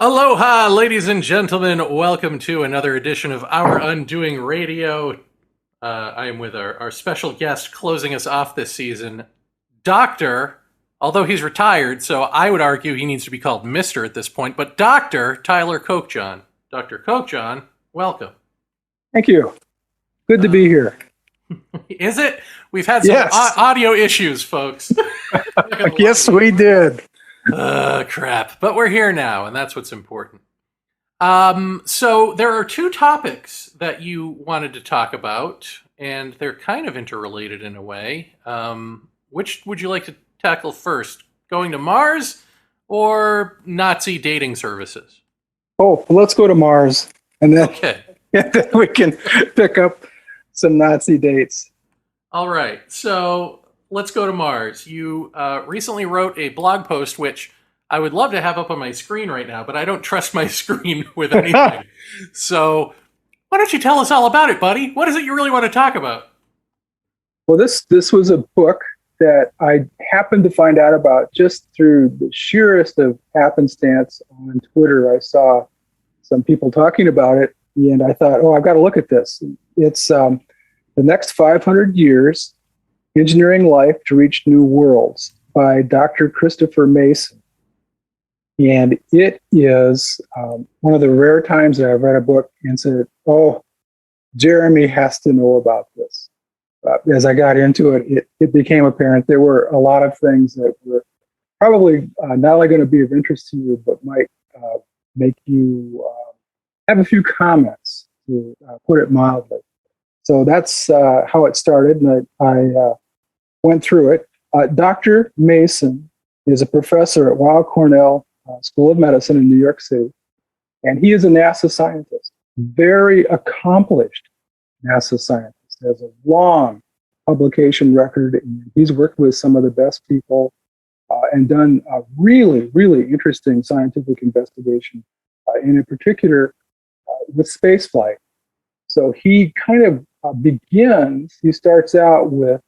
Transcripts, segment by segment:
Aloha, ladies and gentlemen. Welcome to another edition of Our Undoing Radio. I am with our special guest closing us off this season, Dr. Although he's retired, so I would argue he needs to be called Mr. at this point, but Dr. Tyler Kokjohn. Dr. Kokjohn, welcome. Thank you. Good to be here. Is it? We've had some audio issues, folks. Yes, we did. Crap. But we're here now, and that's what's important. So there are two topics that you wanted to talk about, and they're kind of interrelated in a way. Which would you like to tackle first? Going to Mars or Nazi dating services? Oh, let's go to Mars, and then, and then we can pick up some Nazi dates. All right. So let's go to Mars. You recently wrote a blog post, which I would love to have up on my screen right now, but I don't trust my screen with anything. So why don't you tell us all about it, buddy? What is it you really want to talk about? Well, this was a book that I happened to find out about just through the sheerest of happenstance on Twitter. I saw some people talking about it, and I thought, I've got to look at this. It's the next 500 years, Engineering Life to Reach New Worlds by Dr. Christopher Mason. And it is one of the rare times that I've read a book and said, Jeremy has to know about this. As I got into it, it became apparent there were a lot of things that were probably not only going to be of interest to you, but might make you have a few comments, to put it mildly. So that's how it started, and I went through it. Dr. Mason is a professor at Weill Cornell School of Medicine in New York City, and he is a NASA scientist, very accomplished NASA scientist. Has a long publication record, and he's worked with some of the best people and done really, really interesting scientific investigation, and in particular with spaceflight. So he kind of he starts out with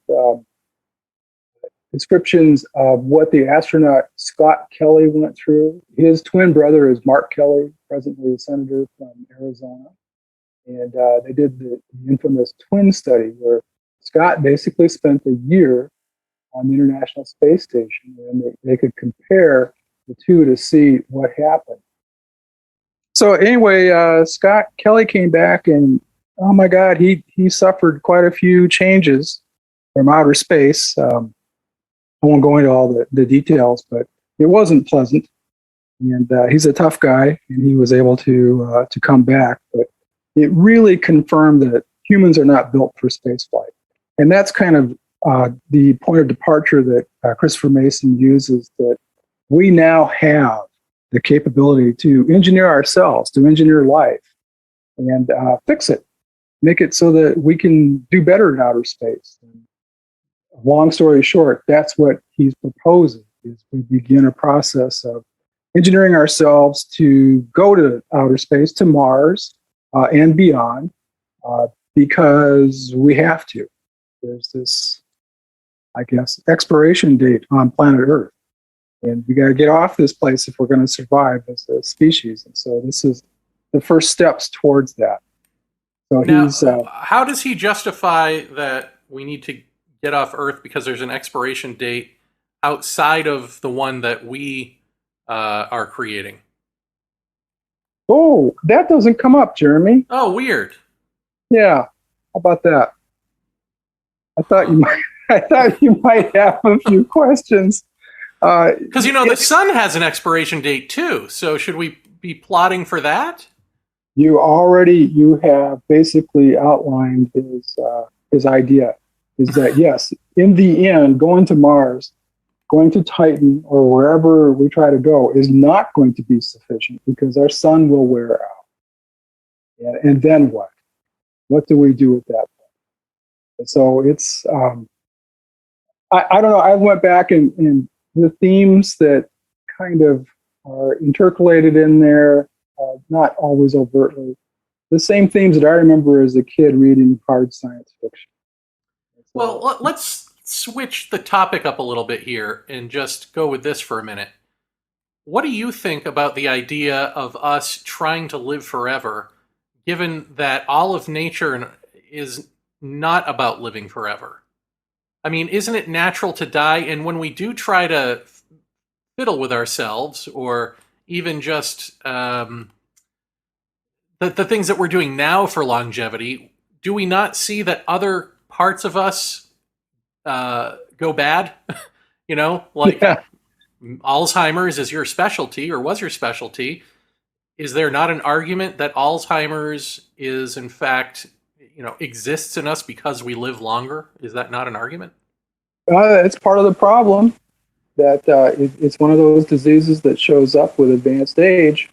descriptions of what the astronaut Scott Kelly went through. His twin brother is Mark Kelly, presently a senator from Arizona. And they did the infamous twin study where Scott basically spent a year on the International Space Station, and they could compare the two to see what happened. So anyway, Scott Kelly came back, and oh my God, he suffered quite a few changes from outer space. I won't go into all the details, but it wasn't pleasant. And he's a tough guy, and he was able to come back. But it really confirmed that humans are not built for spaceflight. And that's kind of the point of departure that Christopher Mason uses, that we now have the capability to engineer ourselves, to engineer life, and fix it, make it so that we can do better in outer space. And long story short, that's what he's proposing, is we begin a process of engineering ourselves to go to outer space, to Mars, and beyond, because we have to. There's this, I guess, expiration date on planet Earth. And we got to get off this place if we're going to survive as a species. And so this is the first steps towards that. So now, how does he justify that we need to get off Earth because there's an expiration date outside of the one that we are creating? Oh, that doesn't come up, Jeremy. Oh, weird. Yeah, how about that? I thought you might have a few questions. Because the sun has an expiration date too. So should we be plotting for that? You have basically outlined his idea. Is that yes, in the end, going to Mars, going to Titan, or wherever we try to go is not going to be sufficient because our sun will wear out. And then what? What do we do at that point? And so it's, I don't know, I went back and the themes that kind of are intercalated in there, not always overtly, the same themes that I remember as a kid reading hard science fiction. Well, let's switch the topic up a little bit here and just go with this for a minute. what do you think about the idea of us trying to live forever, given that all of nature is not about living forever? I mean, isn't it natural to die? And when we do try to fiddle with ourselves, or even just the things that we're doing now for longevity, do we not see that other parts of us go bad? Like Yeah. Alzheimer's is your specialty, or was your specialty. Is there not an argument that Alzheimer's is, in fact, exists in us because we live longer? Is that not an argument? It's part of the problem that it's one of those diseases that shows up with advanced age.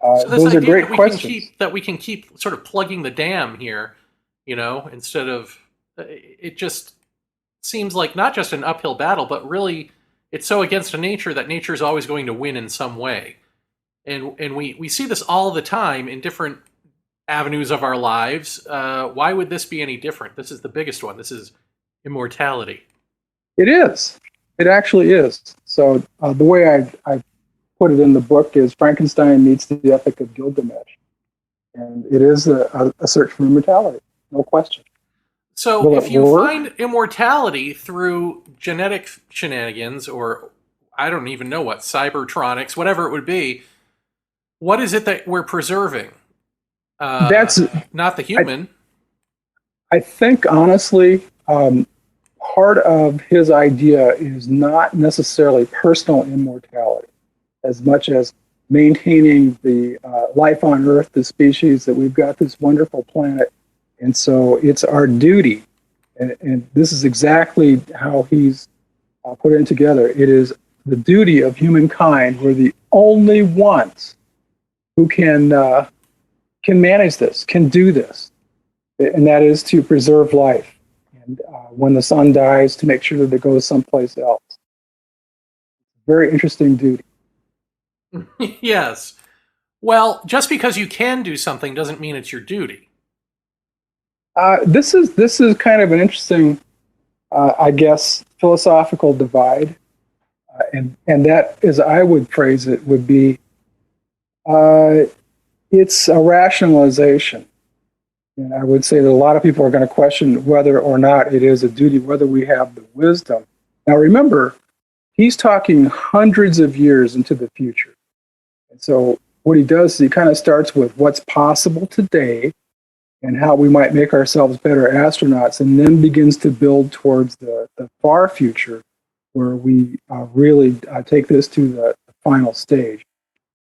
So this Those are idea great that questions. we can keep sort of plugging the dam here, instead of, it just seems like not just an uphill battle, but really it's so against nature that nature is always going to win in some way. And we see this all the time in different avenues of our lives. Why would this be any different? This is the biggest one. This is immortality. It is. It actually is. So the way I put it in the book is Frankenstein meets the Epic of Gilgamesh. And it is a search for immortality, no question. So Will if it you work? find immortality through genetic shenanigans, or I don't even know what, cybertronics, whatever it would be, what is it that we're preserving? That's Not the human. I think honestly, part of his idea is not necessarily personal immortality as much as maintaining the life on Earth, the species, that we've got this wonderful planet. And so it's our duty. And this is exactly how he's put it together. It is the duty of humankind. We're the only ones who can manage this, can do this. And that is to preserve life. And when the sun dies, to make sure that it goes someplace else. Very interesting duty. Yes. Well, just because you can do something doesn't mean it's your duty. This is kind of an interesting, I guess, philosophical divide, and that, as I would phrase it, would be it's a rationalization. And I would say that a lot of people are going to question whether or not it is a duty, whether we have the wisdom. Now, remember, he's talking hundreds of years into the future. And so what he does is he kind of starts with what's possible today and how we might make ourselves better astronauts, and then begins to build towards the far future where we really take this to the final stage.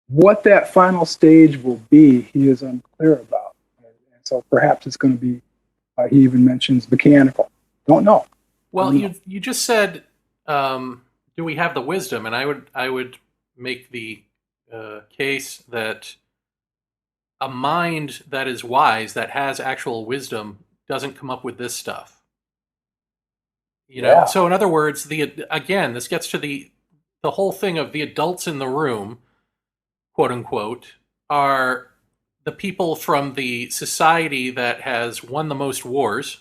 What that final stage will be, he is unclear about. And so perhaps it's going to be, he even mentions mechanical. Don't know. Well, you just said, do we have the wisdom? And I would make the case that a mind that is wise, that has actual wisdom, doesn't come up with this stuff. Yeah. So in other words, again, this gets to the whole thing of the adults in the room, quote unquote, are the people from the society that has won the most wars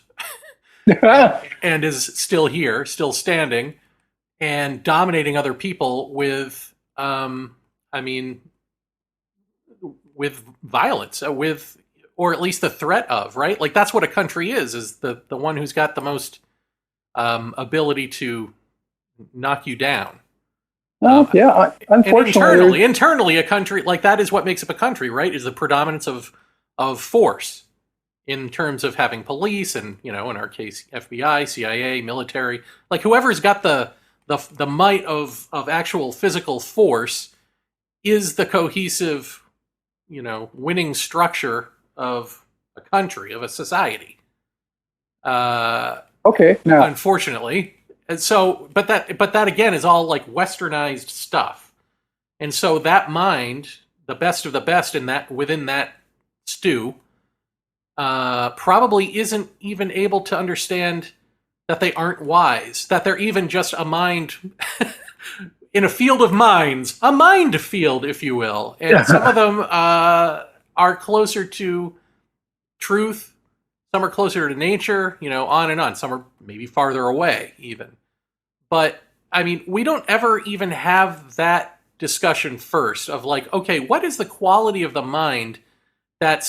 and is still here, still standing, and dominating other people with, with violence, or at least the threat of, right? Like that's what a country is the one who's got the most ability to knock you down. Well, yeah, unfortunately. And internally, a country, like that is what makes up a country, right? Is the predominance of force in terms of having police and, in our case, FBI, CIA, military, like whoever's got the might of actual physical force is the cohesive, winning structure of a country, of a society. Okay, now Unfortunately. And so, but that again is all like westernized stuff. And so that mind, the best of the best within that stew, probably isn't even able to understand that they aren't wise, that they're even just a mind in a field of minds, a mind field, if you will. And some of them are closer to truth. Some are closer to nature, on and on. Some are maybe farther away, even. But, I mean, we don't ever even have that discussion first of like, okay, what is the quality of the mind that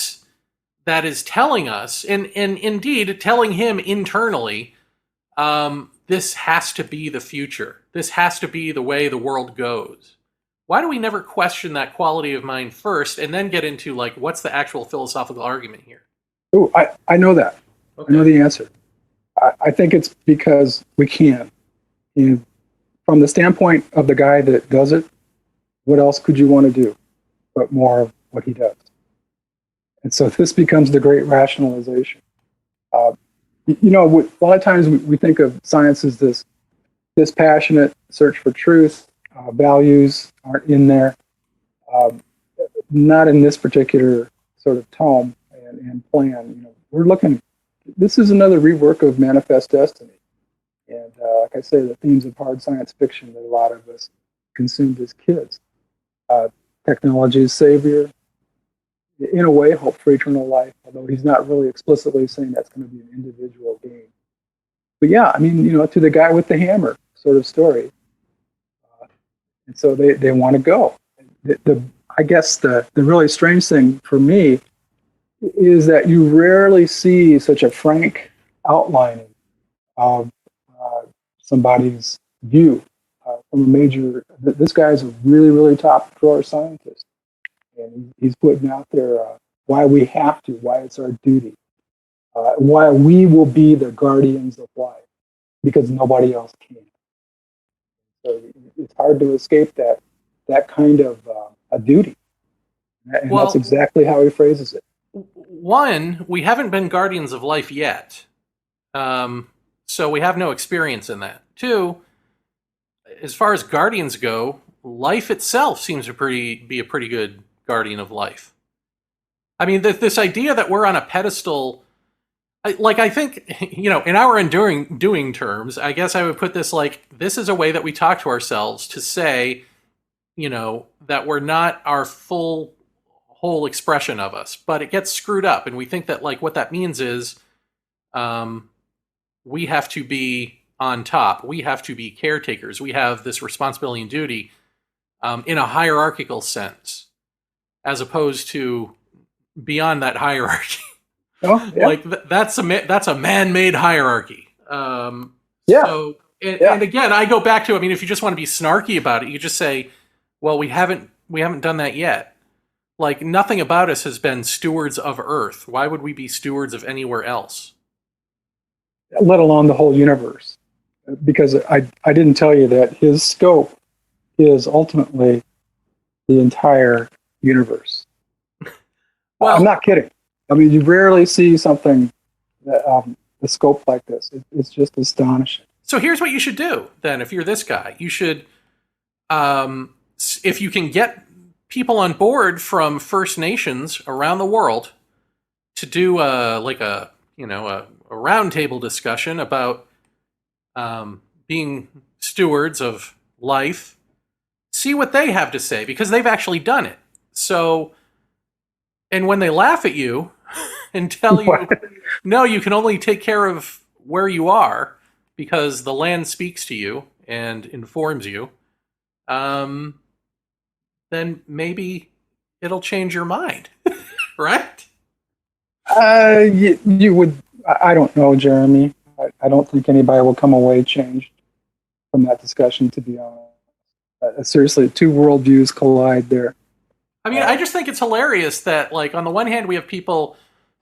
is telling us, and indeed telling him internally, this has to be the future. This has to be the way the world goes. Why do we never question that quality of mind first and then get into like, what's the actual philosophical argument here? Oh, I know that. Okay. I know the answer. I think it's because we can. And from the standpoint of the guy that does it, what else could you want to do but more of what he does? And so this becomes the great rationalization. A lot of times we think of science as this passionate search for truth. Values aren't in there. Not in this particular sort of tome and plan. We're looking. This is another rework of Manifest Destiny. And like I say, the themes of hard science fiction that a lot of us consumed as kids. Technology is savior. In a way, hope for eternal life, although he's not really explicitly saying that's going to be an individual gain. But yeah, I mean, to the guy with the hammer sort of story. And so they want to go. I guess the really strange thing for me is that you rarely see such a frank outlining of somebody's view from a major. This guy's a really, really top drawer scientist, and he's putting out there why we have to, why it's our duty, why we will be the guardians of life because nobody else can. So it's hard to escape that kind of a duty, and that's exactly how he phrases it. One, we haven't been guardians of life yet. So we have no experience in that. Two, as far as guardians go, life itself seems to be a pretty good guardian of life. I mean, this idea that we're on a pedestal, I think, in our doing terms, I guess I would put this like, this is a way that we talk to ourselves to say, that we're not our whole expression of us, but it gets screwed up. And we think that like what that means is, we have to be on top. We have to be caretakers. We have this responsibility and duty in a hierarchical sense, as opposed to beyond that hierarchy. Oh, yeah. Like that's a man-made hierarchy. Yeah. So, and again, I go back to, I mean, if you just want to be snarky about it, you just say, well, we haven't done that yet. Like nothing about us has been stewards of Earth. Why would we be stewards of anywhere else? Let alone the whole universe. Because I didn't tell you that his scope is ultimately the entire universe. Well, I'm not kidding. I mean, you rarely see something that the scope like this. It's just astonishing. So here's what you should do then. If you're this guy, you should, if you can get people on board from First Nations around the world to do a roundtable discussion about being stewards of life, see what they have to say, because they've actually done it. So, and when they laugh at you and tell you, no, you can only take care of where you are because the land speaks to you and informs you, then maybe it'll change your mind, right? You would. I don't know, Jeremy. I don't think anybody will come away changed from that discussion, to be honest. Seriously, two worldviews collide there. I mean, I just think it's hilarious that, like, on the one hand, we have people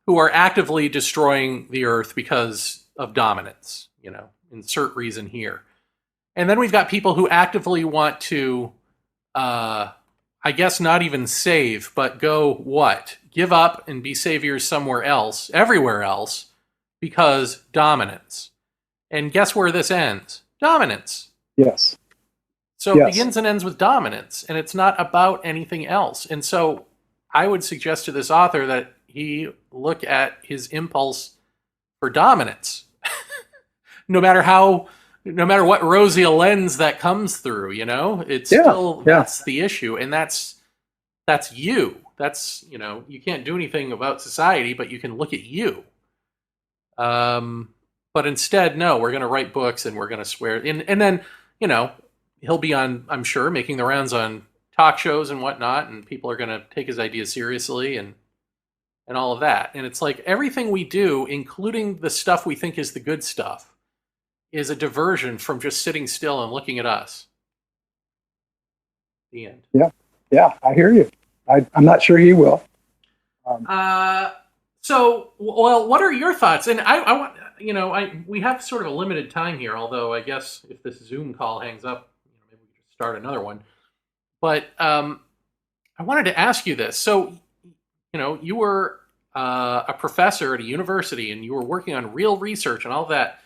who are actively destroying the Earth because of dominance, insert reason here. And then we've got people who actively want to, I guess not even save, but go what? Give up and be saviors somewhere else, everywhere else, because dominance. And guess where this ends? Dominance. Yes. So it begins and ends with dominance, and it's not about anything else. And so I would suggest to this author that he look at his impulse for dominance. no matter what rosy a lens that comes through, it's still, that's the issue. And that's you. That's, you can't do anything about society, but you can look at you. But instead, no, we're going to write books and we're going to swear. And then, he'll be on, I'm sure, making the rounds on talk shows and whatnot, and people are going to take his ideas seriously and all of that. And it's like everything we do, including the stuff we think is the good stuff, is a diversion from just sitting still and looking at us. The end. Yeah, I hear you. I'm not sure he will. So, well, what are your thoughts? And I want, we have sort of a limited time here, although I guess if this Zoom call hangs up, maybe we can start another one. But I wanted to ask you this. So, you were a professor at a university and you were working on real research and all that.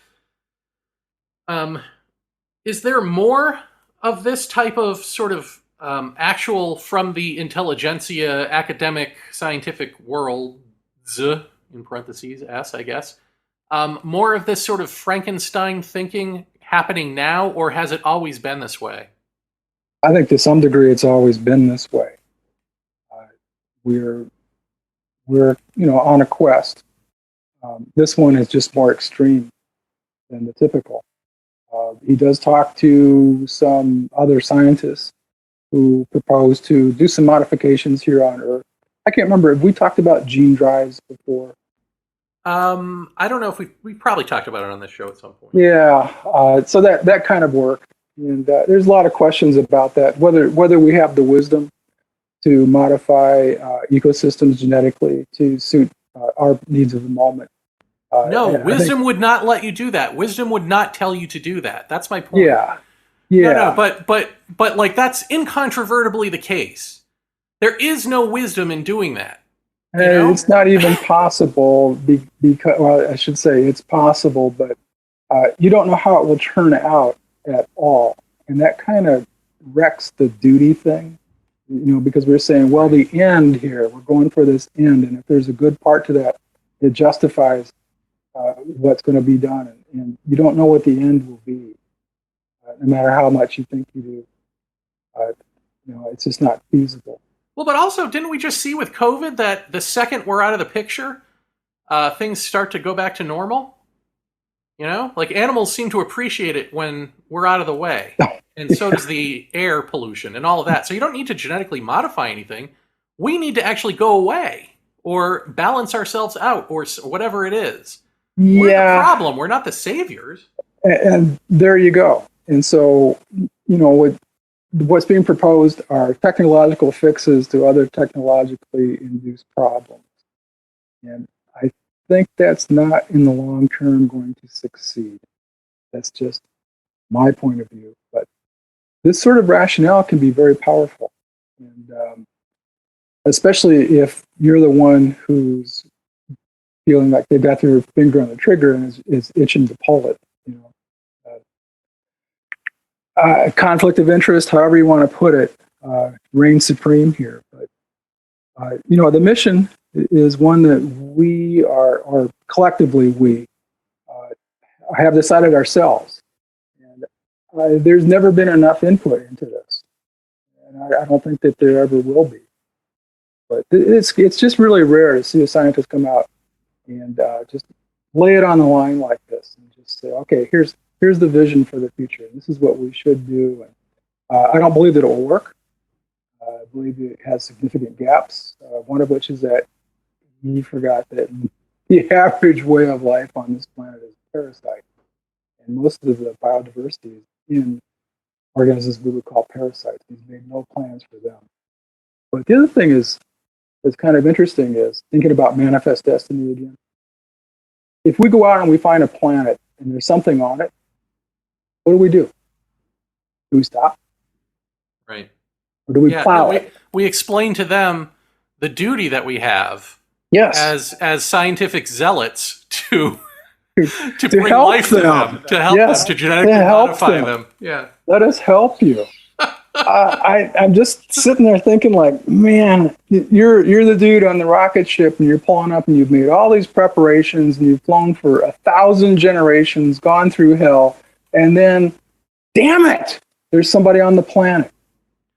Is there more of this type of sort of actual from the intelligentsia, academic, scientific world, in parentheses, S, I guess, more of this sort of Frankenstein thinking happening now, or has it always been this way? I think to some degree it's always been this way. We're on a quest. This one is just more extreme than the typical. He does talk to some other scientists who propose to do some modifications here on Earth. I can't remember, have we talked about gene drives before? I don't know if we probably talked about it on this show at some point. Yeah, so that kind of work. And there's a lot of questions about that, whether we have the wisdom to modify ecosystems genetically to suit our needs of the moment. No, wisdom would not let you do that. Wisdom would not tell you to do that. That's my point. Yeah. No, but like that's incontrovertibly the case. There is no wisdom in doing that. It's not even possible because, well, I should say it's possible, but you don't know how it will turn out at all. And that kind of wrecks the duty thing, because we're saying, well, the end here, we're going for this end. And if there's a good part to that, it justifies what's going to be done. And you don't know what the end will be, no matter how much you think you do. It's just not feasible. Well, but also, didn't we just see with COVID that the second we're out of the picture, things start to go back to normal? Like animals seem to appreciate it when we're out of the way. And so does the air pollution and all of that. So you don't need to genetically modify anything. We need to actually go away or balance ourselves out or whatever it is. We're the problem. We're not the saviors. And there you go. And so, what's being proposed are technological fixes to other technologically induced problems. And I think that's not in the long term going to succeed. That's just my point of view. But this sort of rationale can be very powerful. And especially if you're the one who's feeling like they've got their finger on the trigger and is itching to pull it. Conflict of interest, however you want to put it, reigns supreme here. But the mission is one that we are, or collectively we, have decided ourselves. And there's never been enough input into this, and I don't think that there ever will be. But it's just really rare to see a scientist come out and just lay it on the line like this and just say, okay, here's the vision for the future. This is what we should do. And I don't believe that it will work. I believe it has significant gaps, one of which is that he forgot that the average way of life on this planet is a parasite. And most of the biodiversity is in organisms we would call parasites. He's made no plans for them. But the other thing that's kind of interesting is thinking about manifest destiny again. If we go out and we find a planet and there's something on it, what do we do? Do we stop? Right. Or do we plow it? We explain to them the duty that we have as scientific zealots to bring life to them, to help them, to genetically modify them. Yeah. Let us help you. I'm just sitting there thinking like, man, you're the dude on the rocket ship and you're pulling up and you've made all these preparations and you've flown for 1,000 generations, gone through hell, and then, damn it, there's somebody on the planet.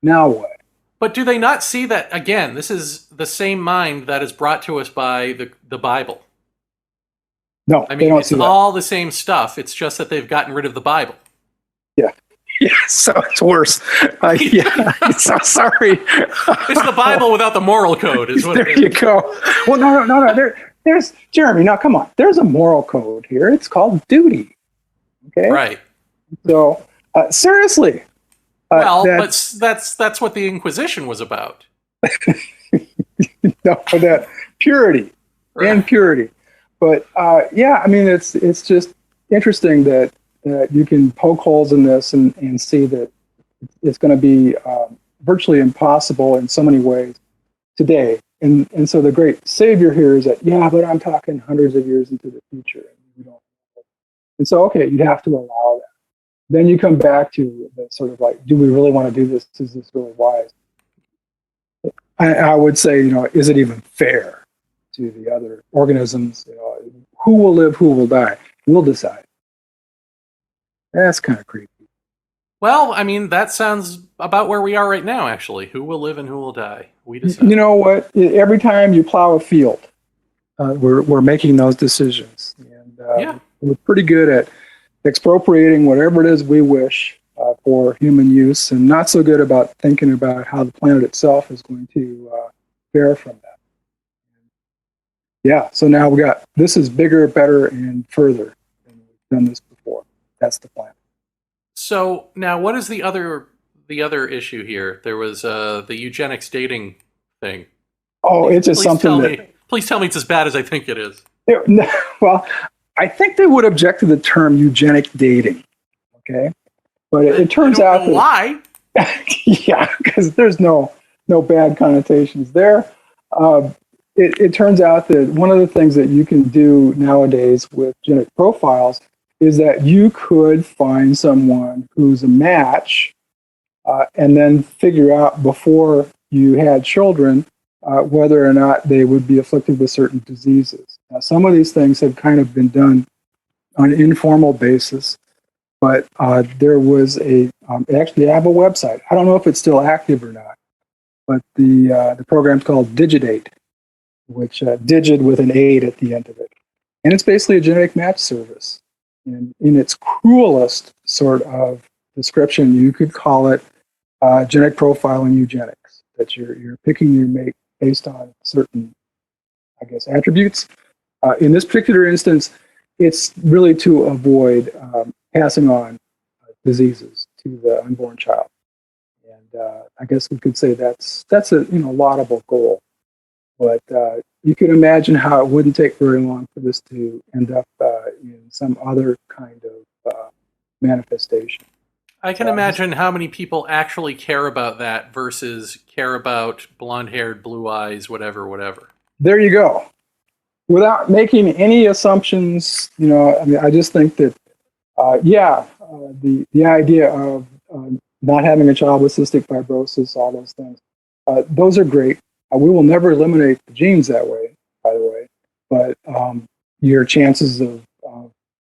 Now what? But do they not see that, again, this is the same mind that is brought to us by the Bible? No, I mean, it's all the same stuff. It's just that they've gotten rid of the Bible. Yeah. Yes. So it's worse. Yeah, so sorry. It's the Bible without the moral code, is what There it is. you go. Well, no. There's Jeremy. Now, come on. There's a moral code here. It's called duty. Okay. Right. So seriously. Well, but that's what the Inquisition was about. No, that purity and purity. But yeah, I mean, it's just interesting that you can poke holes in this and see that it's going to be virtually impossible in so many ways today. And so the great savior here is that, yeah, but I'm talking hundreds of years into the future. And so, okay, you'd have to allow that. Then you come back to the sort of like, do we really want to do this? Is this really wise? I would say, is it even fair to the other organisms? Who will live, who will die? We'll decide. That's kind of creepy. Well, I mean, that sounds about where we are right now, actually. Who will live and who will die? We decide. You know what? Every time you plow a field, we're making those decisions. And we're pretty good at expropriating whatever it is we wish for human use, and not so good about thinking about how the planet itself is going to fare from that. Yeah, so now we got, this is bigger, better, and further than we've done this before. That's the plan. So now, what is the other issue here? There was the eugenics dating thing. Oh, it's just something please tell me it's as bad as I think it is. Well, I think they would object to the term eugenic dating. Okay, but it turns out that, why? Yeah, because there's no bad connotations there. It turns out that one of the things that you can do nowadays with genetic profiles is that you could find someone who's a match and then figure out before you had children whether or not they would be afflicted with certain diseases. Now, some of these things have kind of been done on an informal basis, but there was actually I have a website. I don't know if it's still active or not, but the program's called Digidate, which digit with an 8 at the end of it. And it's basically a genetic match service. And in its cruelest sort of description, you could call it genetic profiling eugenics, that you're picking your mate based on certain, I guess, attributes. In this particular instance, it's really to avoid passing on diseases to the unborn child. And I guess we could say that's a laudable goal. But you can imagine how it wouldn't take very long for this to end up in some other kind of manifestation. I can imagine how many people actually care about that versus care about blonde-haired, blue eyes, whatever. There you go. Without making any assumptions, I just think that, the idea of not having a child with cystic fibrosis, all those things, those are great. We will never eliminate the genes that way, by the way, but your chances of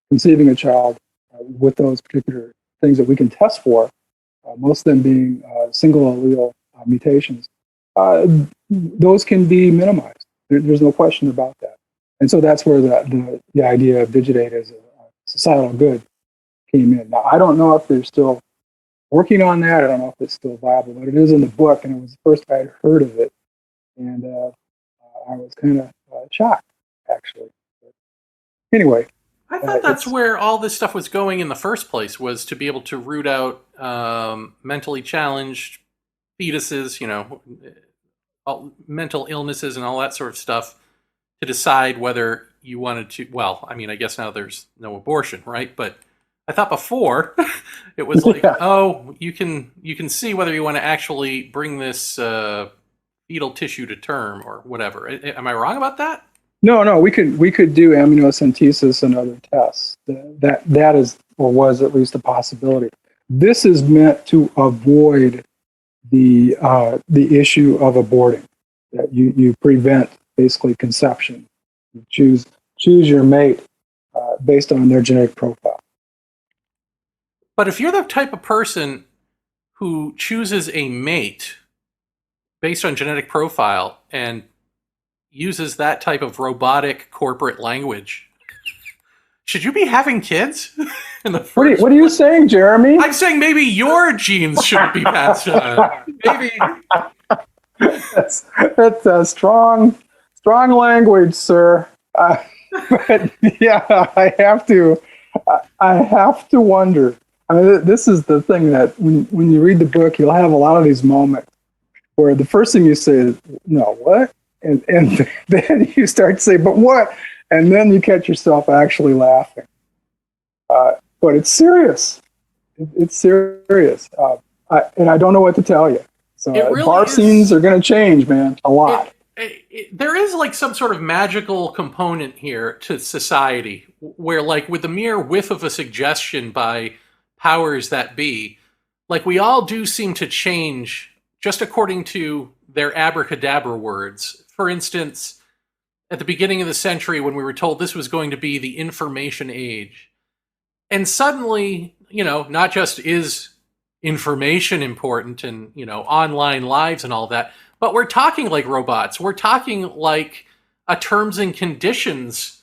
conceiving a child with those particular things that we can test for, most of them being single allele mutations, those can be minimized. There's no question about that. And so that's where the idea of Digidate as a societal good came in. Now, I don't know if they're still working on that. I don't know if it's still viable, but it is in the book, and it was the first I had heard of it. And I was kind of shocked, actually. But anyway. I thought that's where all this stuff was going in the first place, was to be able to root out mentally challenged fetuses, mental illnesses and all that sort of stuff, to decide whether you wanted to, well, I mean, I guess now there's no abortion, right? But I thought before it was like, oh, you can see whether you want to actually bring this fetal tissue to term or whatever. Am I wrong about that? No, we could do amniocentesis and other tests. That is, or was at least a possibility. This is meant to avoid the issue of aborting. That you prevent basically conception. You choose your mate based on their genetic profile. But if you're the type of person who chooses a mate based on genetic profile and uses that type of robotic corporate language, should you be having kids in the What first are you place? saying, Jeremy? I'm saying maybe your genes shouldn't be passed on. Maybe. That's a strong language, sir. But yeah, I have to wonder. I mean, this is the thing that when you read the book, you'll have a lot of these moments where the first thing you say is, "No, what?" and then you start to say, "But what?" And then you catch yourself actually laughing. But it's serious. It's serious. And I don't know what to tell you. So Really bar scenes are going to change, man, a lot. There is like some sort of magical component here to society where, like, with the mere whiff of a suggestion by powers that be, like, we all do seem to change just according to their abracadabra words. For instance, at the beginning of the century, when we were told this was going to be the information age, and suddenly, not just is information important and, online lives and all that, but we're talking like robots. We're talking like a terms and conditions,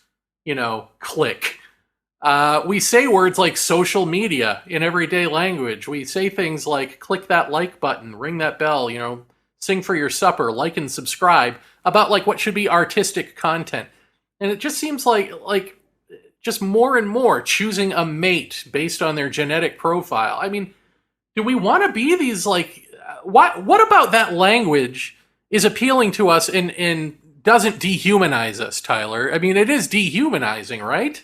click. We say words like social media in everyday language. We say things like click that like button, ring that bell, sing for your supper, like and subscribe about like what should be artistic content. And it just seems like just more and more choosing a mate based on their genetic profile. I mean, do we want to be these like what about that language is appealing to us and doesn't dehumanize us, Tyler? I mean, it is dehumanizing, right?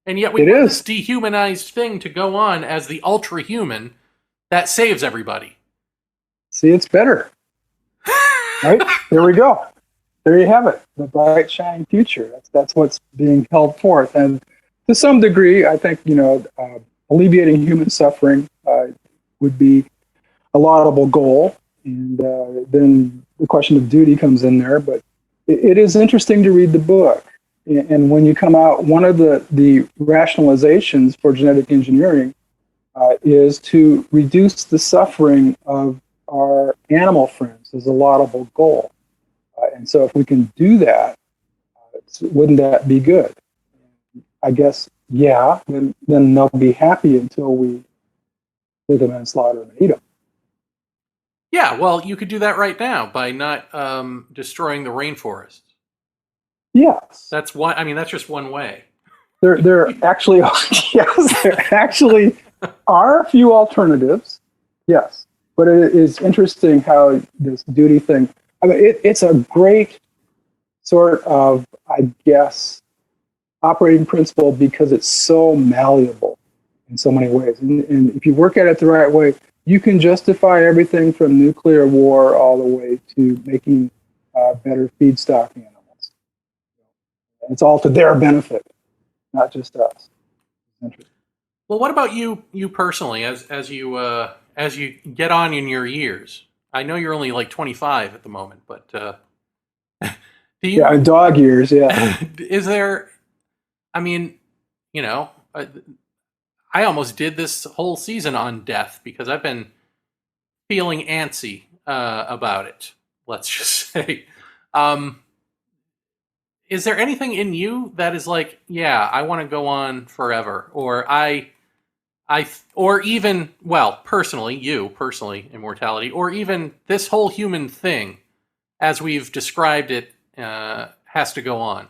And yet we want this dehumanized thing to go on as the ultra human that saves everybody. See, it's better. Right? There we go. There you have it. The bright, shining future. That's what's being held forth. And to some degree, I think, alleviating human suffering would be a laudable goal. And then the question of duty comes in there. But it is interesting to read the book. And when you come out, one of the rationalizations for genetic engineering is to reduce the suffering of our animal friends as a laudable goal. And so if we can do that, wouldn't that be good? I guess, yeah, then they'll be happy until we take them and slaughter them and eat them. Yeah, well, you could do that right now by not destroying the rainforest. Yes. That's one. I mean, that's just one way. There actually, yes, there actually are a few alternatives. Yes. But it is interesting how this duty thing, I mean, it's a great sort of, I guess, operating principle because it's so malleable in so many ways. And if you work at it the right way, you can justify everything from nuclear war all the way to making better feedstock animals. It's all to their benefit, not just us. Well, what about you personally, as you get on in your years? I know you're only like 25 at the moment, but do you? Yeah, dog years. Yeah. Is there? I mean, I almost did this whole season on death because I've been feeling antsy about it. Let's just say. Is there anything in you that is like, yeah, I want to go on forever, or or even, well, personally, immortality, or even this whole human thing, as we've described it, has to go on?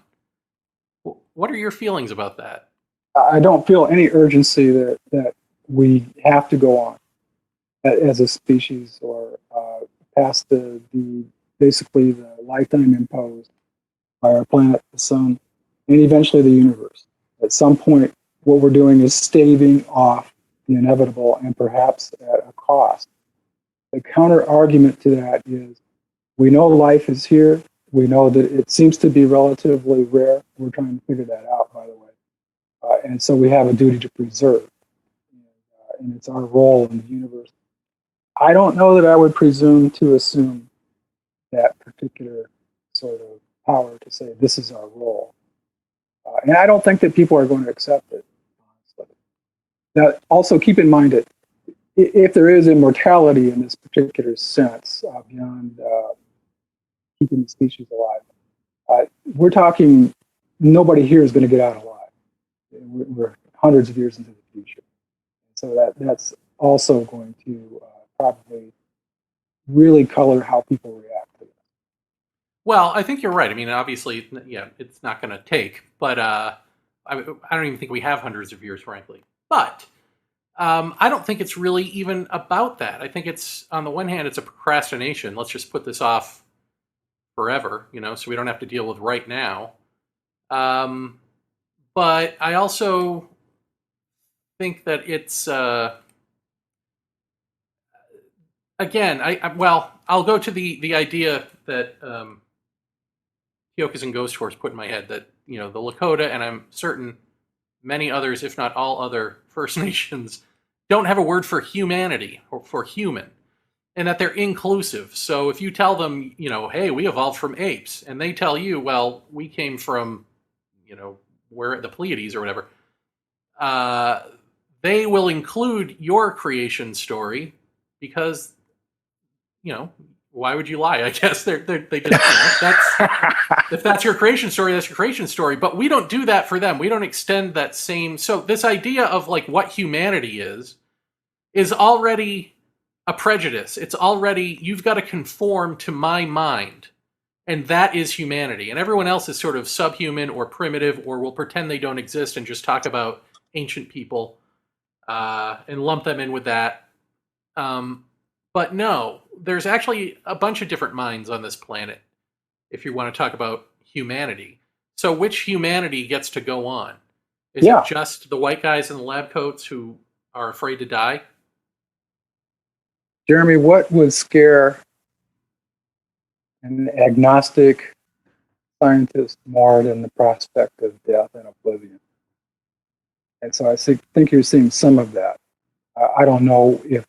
What are your feelings about that? I don't feel any urgency that we have to go on as a species or past the basically the lifetime imposed by our planet, the sun, and eventually the universe. At some point, what we're doing is staving off the inevitable and perhaps at a cost. The counter argument to that is we know life is here. We know that it seems to be relatively rare. We're trying to figure that out, by the way. And so we have a duty to preserve. And it's our role in the universe. I don't know that I would presume to assume that particular sort of power to say this is our role. And I don't think that people are going to accept it, honestly. Now, also keep in mind that if there is immortality in this particular sense, beyond keeping the species alive, we're talking nobody here is going to get out alive. We're hundreds of years into the future. So that's also going to probably really color how people react to it. Well, I think you're right. I mean, obviously, yeah, it's not going to take, but I don't even think we have hundreds of years, frankly. But I don't think it's really even about that. I think it's, on the one hand, it's a procrastination. Let's just put this off forever, so we don't have to deal with right now. But I also think that it's, again, I'll go to the idea that Kyokus and Ghost Horse put in my head, that, the Lakota, and I'm certain many others, if not all other First Nations, don't have a word for humanity or for human, and that they're inclusive. So if you tell them, hey, we evolved from apes, and they tell you, well, we came from, where the Pleiades or whatever, they will include your creation story because, why would you lie? I guess they just, if that's your creation story, that's your creation story. But we don't do that for them. We don't extend that same. So this idea of like what humanity is already a prejudice. It's already, you've got to conform to my mind, and that is humanity. And everyone else is sort of subhuman or primitive, or will pretend they don't exist and just talk about ancient people and lump them in with that. But no, there's actually a bunch of different minds on this planet, if you want to talk about humanity. So which humanity gets to go on? Is it just the white guys in the lab coats who are afraid to die? Jeremy, what would scare an agnostic scientist more than the prospect of death and oblivion? And so I think you're seeing some of that. I don't know if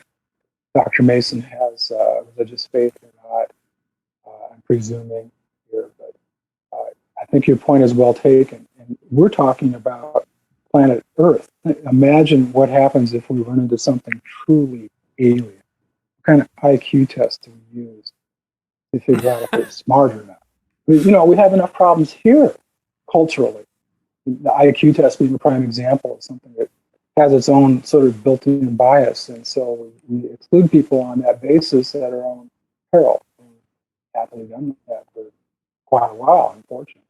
Dr. Mason has religious faith or not. I'm presuming here, but I think your point is well taken. And we're talking about planet Earth. Imagine what happens if we run into something truly alien. What kind of IQ test do we use to figure out if we're smart or not? We have enough problems here culturally. The IQ test being a prime example of something that has its own sort of built-in bias, and so we exclude people on that basis at our own peril. We've happily done that for quite a while, unfortunately.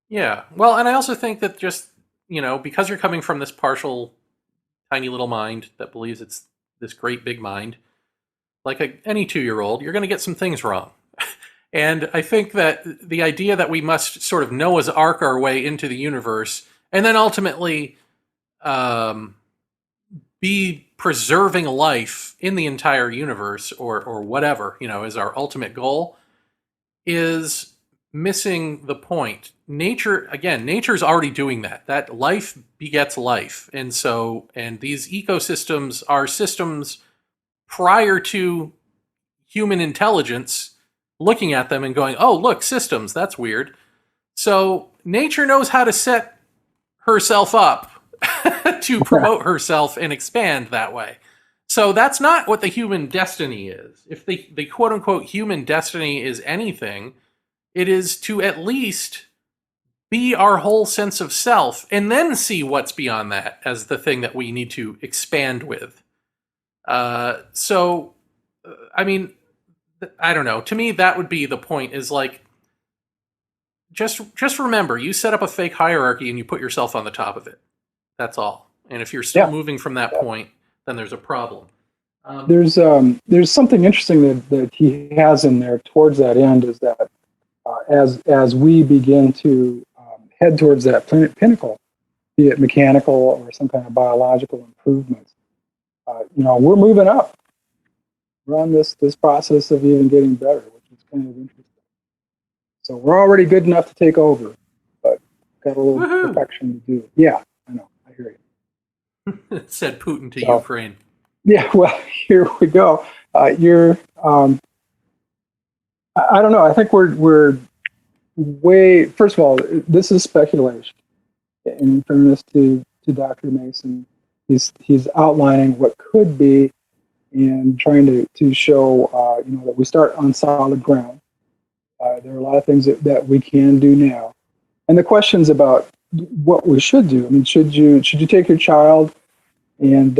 Yeah, well, and I also think that just, because you're coming from this partial, tiny little mind that believes it's this great big mind, like any 2-year-old, you're going to get some things wrong. And I think that the idea that we must sort of Noah's Ark our way into the universe, and then ultimately be preserving life in the entire universe, or whatever, is our ultimate goal, is missing the point. Nature's already doing that. That life begets life. And these ecosystems are systems prior to human intelligence looking at them and going, oh, look, systems, that's weird. So nature knows how to set herself up to promote herself and expand that way. So that's not what the human destiny is. If the quote-unquote human destiny is anything, it is to at least be our whole sense of self, and then see what's beyond that as the thing that we need to expand with. I don't know. To me, that would be the point, is like, just remember, you set up a fake hierarchy and you put yourself on the top of it. That's all. And if you're still moving from that point, then there's a problem. There's something interesting that he has in there towards that end, is that as we begin to head towards that pinnacle, be it mechanical or some kind of biological improvements, we're moving up. We're on this process of even getting better, which is kind of interesting. So we're already good enough to take over, but got a little perfection to do. Yeah, I know. I hear you. Said Putin to Ukraine. Yeah, well, here we go. I don't know. I think we're way. First of all, this is speculation. In fairness to Dr. Mason, he's outlining what could be, and trying to show that we start on solid ground. There are a lot of things that we can do now, and the questions about what we should do. I mean, should you take your child and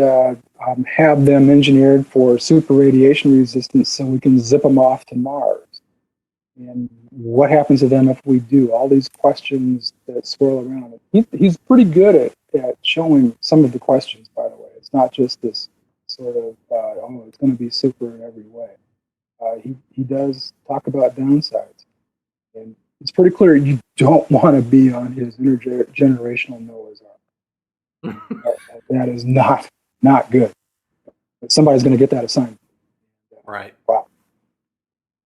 have them engineered for super radiation resistance so we can zip them off to Mars? And what happens to them if we do? All these questions that swirl around. He's pretty good at showing some of the questions, by the way. It's not just this sort of, oh, it's going to be super in every way. He does talk about downsides. And it's pretty clear you don't want to be on his intergenerational Noah's Ark. That is not good. But somebody's going to get that assignment. Right. Wow.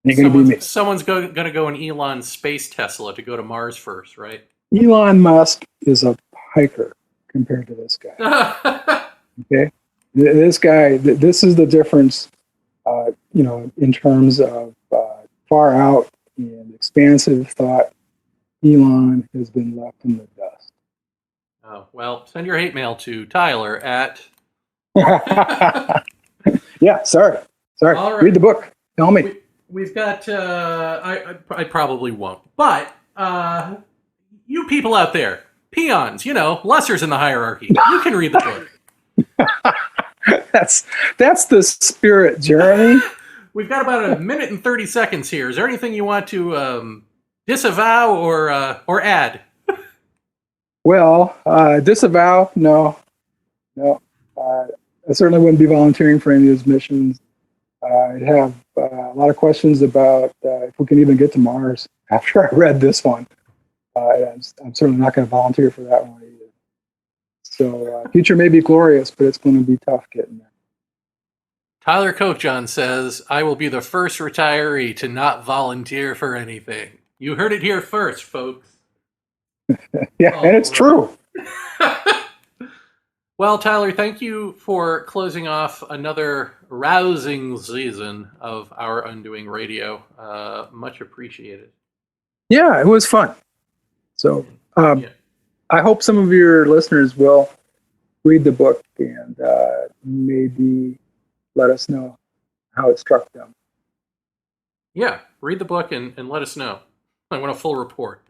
Ain't going to be me. Someone's going to go in Elon's space Tesla to go to Mars first, right? Elon Musk is a hiker compared to this guy. Okay? This guy, this is the difference, in terms of far out and expansive thought. Elon has been left in the dust. Oh, well, send your hate mail to Tyler at... Yeah, sorry. Right. Read the book. Tell me. We've got, I probably won't, but you people out there, peons, lessers in the hierarchy, you can read the book. That's the spirit, Jeremy. We've got about a minute and 30 seconds here. Is there anything you want to disavow or add? Well, disavow, no. I certainly wouldn't be volunteering for any of his missions. I'd have a lot of questions about if we can even get to Mars after I read this one. I'm certainly not going to volunteer for that one either. So future may be glorious, but it's going to be tough getting there. Tyler Kokjohn says, I will be the first retiree to not volunteer for anything. You heard it here first, folks. Yeah, and it's true. Well, Tyler, thank you for closing off another rousing season of Our Undoing Radio. Much appreciated. Yeah, it was fun. So I hope some of your listeners will read the book and maybe let us know how it struck them. Yeah, read the book and let us know. I want a full report.